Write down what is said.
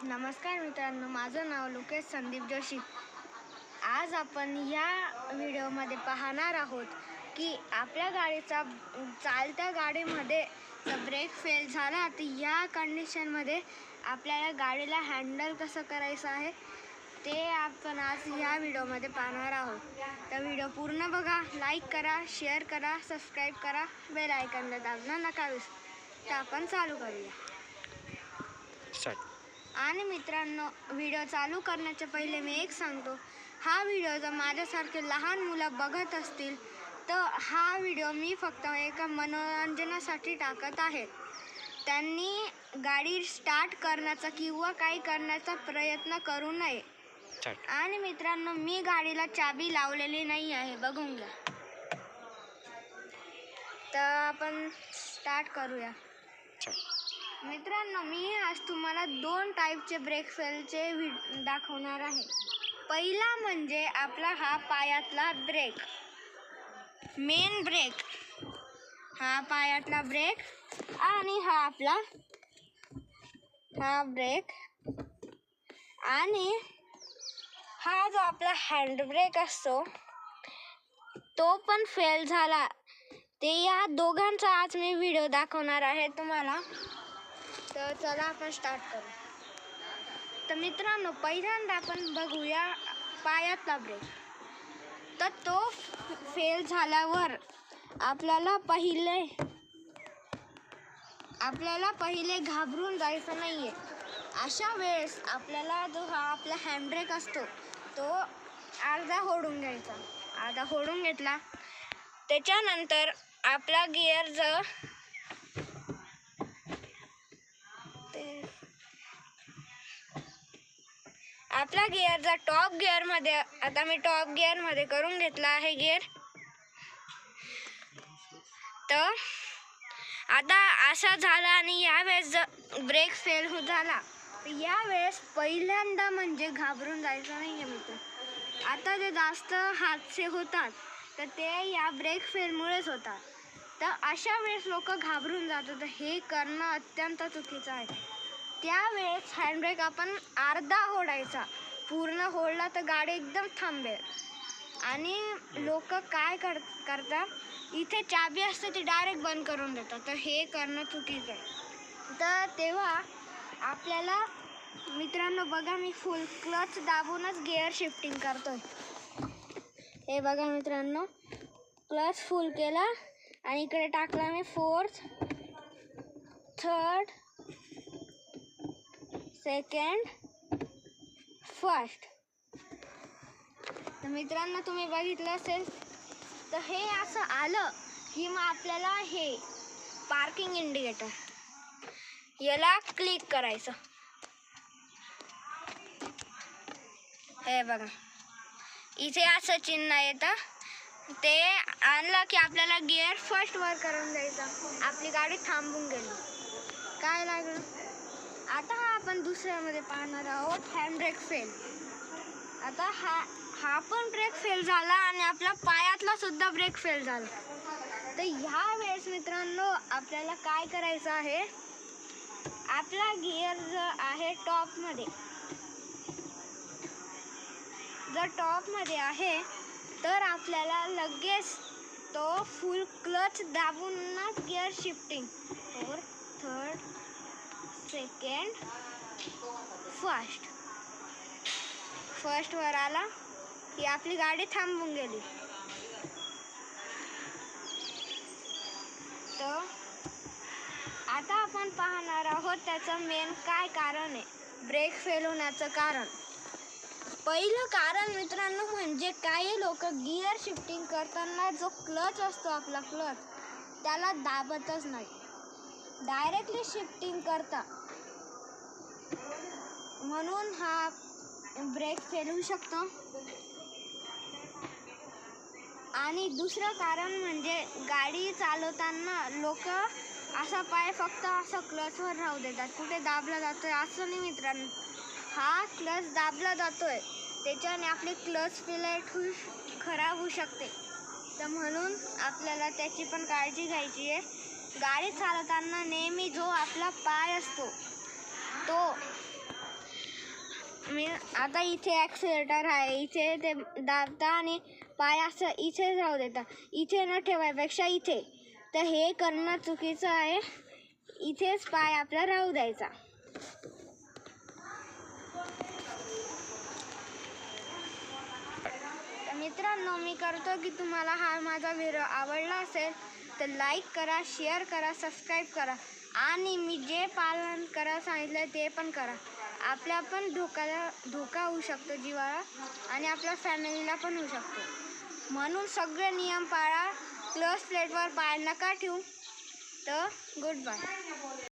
नमस्कार मित्रांनो, माझं नाव लोकेश संदीप जोशी। आज आपण या व्हिडिओमध्ये पाहणार आहोत की आपल्या गाडीचा चालत्या गाडीमध्ये ब्रेक फेल झाला तर या कंडिशनमध्ये आपल्याला गाडीला हँडल कसं करायचं आहे ते आपण आज या व्हिडिओमध्ये पाहणार आहोत। तर व्हिडिओ पूर्ण बघा, लाईक करा, शेअर करा, सबस्क्राईब करा, बेल आयकॉनला दाबणं नका विसरू। तर आपण चालू करूया। आणि मित्रांनो, व्हिडिओ चालू करण्याच्या पहिले मी एक सांगतो, हा व्हिडिओ जर माझ्यासारखे लहान मुलं बघत असतील तर हा व्हिडिओ मी फक्त एका मनोरंजनासाठी टाकत आहे। त्यांनी गाडी स्टार्ट करण्याचा किंवा काही करण्याचा प्रयत्न करू नये। आणि मित्रांनो, मी गाडीला चाबी लावलेली नाही आहे, बघून घ्या। तर आपण स्टार्ट करूया। मित्रांनो, मी आज तुम्हाला दोन टाईपचे ब्रेक फेलचे दाखवणार आहे। पहिला म्हणजे आपला हा पायातला ब्रेक, मेन ब्रेक, हा पायातला ब्रेक आणि हा आपला ब्रेक, आणि हा जो आपला हँड ब्रेक असतो तो पण फेल झाला। ते या दोघांचा आज मी व्हिडिओ दाखवणार आहे तुम्हाला। तर चला आपण स्टार्ट करू। तर मित्रांनो, पहिल्यांदा आपण बघूया पायातला ब्रेक। तर तो फेल झाल्यावर आपल्याला पहिले घाबरून जायचं नाहीये। अशा वेळेस आपल्याला जो हा आपला हँडब्रेक असतो तो अर्धा ओढून घ्यायचा। अर्धा ओढून घेतला, त्याच्यानंतर आपला गिअर जर टॉप गिअरमध्ये, आता मी टॉप गिअरमध्ये करून घेतला आहे गिअर। तर आता असा झाला आणि यावेळेस जर ब्रेक फेल झाला तर यावेळेस पहिल्यांदा म्हणजे घाबरून जायचं नाही आहे मित्र। आता जे जास्त हादसे होतात तर ते या ब्रेक फेलमुळेच होतात। तर अशा वेळेस लोक घाबरून जातात, तर हे करणं अत्यंत चुकीचं आहे। त्यावेळेस हँडब्रेक आपण अर्धा ओढायचा, पूर्ण ओढला तर गाडी एकदम थांबेल। आणि लोक काय करतात, इथे चाबी असते ती डायरेक्ट बंद करून देतात, तर हे करणं चुकीचं आहे। तर तेव्हा आपल्याला मित्रांनो बघा, मी फुल क्लच दाबूनच गिअर शिफ्टिंग करतोय। हे बघा मित्रांनो, क्लच फुल केला आणि इकडे टाकला मी फोर्थ, थर्ड, सेकंड, फर्स्ट। तर मित्रांनो, तुम्ही बघितलं असेल तर हे असं आलं की मग आपल्याला हे पार्किंग इंडिकेटर याला क्लिक करायचं। हे बघा, इथे असं चिन्ह येतं, ते आणलं की आपल्याला गिअर फर्स्ट वर करून द्यायचा। आपली गाडी थांबून गेली, काय लागलं। आता आपण दुसऱ्यामध्ये पाहणार आहोत हँडब्रेक फेल। आता हा पण ब्रेक फेल झाला आणि आपला पायातला सुद्धा ब्रेक फेल झाला। तर ह्या वेळेस मित्रांनो आपल्याला काय करायचं आहे, आपला गिअर जर आहे टॉपमध्ये, जर टॉपमध्ये आहे तर आपल्याला लगेच तो फुल क्लच दाबूनच gear shifting, fourth, third, second, first वर आला की आपली गाडी थांबून गेली। तर आता आपण पाहणार आहोत त्याचं मेन काय कारण आहे ब्रेक फेल होण्याचं कारण। पहिलं कारण मित्रांनो म्हणजे काही लोक गिअर शिफ्टिंग करताना जो क्लच असतो आपला क्लच त्याला दाबतच नाही, डायरेक्टली शिफ्टिंग करता, म्हणून हा ब्रेक फेल होऊ शकतो। आणि दुसरं कारण म्हणजे गाडी चालवताना लोक असा पाय फक्त असं क्लचवर राहू देतात, कुठे दाबला जातोय असं नाही मित्रांनो। हा क्लच दाबला जातोय त्याच्याने आपली क्लच प्लेट खराब होऊ शकते। तर म्हणून आपल्याला त्याची पण काळजी घ्यायची आहे। गाडी चालवताना नेहमी जो आपला पाय असतो तो आता इथे ॲक्सिलेटर आहे, इथे ते दाबता आणि पाय असं इथे राहू देता, इथे न ठेवायपेक्षा इथे. तर हे करणं चुकीचं आहे. इथेच पाय आपला राहू द्यायचा. तर मित्रांनो, मी करतो की तुम्हाला हा माझा व्हिडिओ आवडला असेल तर लाईक करा, शेअर करा, सबस्क्राईब करा आणि मी जे पालन करायला सांगितलं ते पण करा. आपल्या पण धोका होऊ शकतो जीवाला आणि आपल्या फॅमिलीला पण होऊ शकतो. म्हणून सगळे नियम पाळा. क्लोज प्लेटवर पाय नका ठेवू. तर गुड बाय.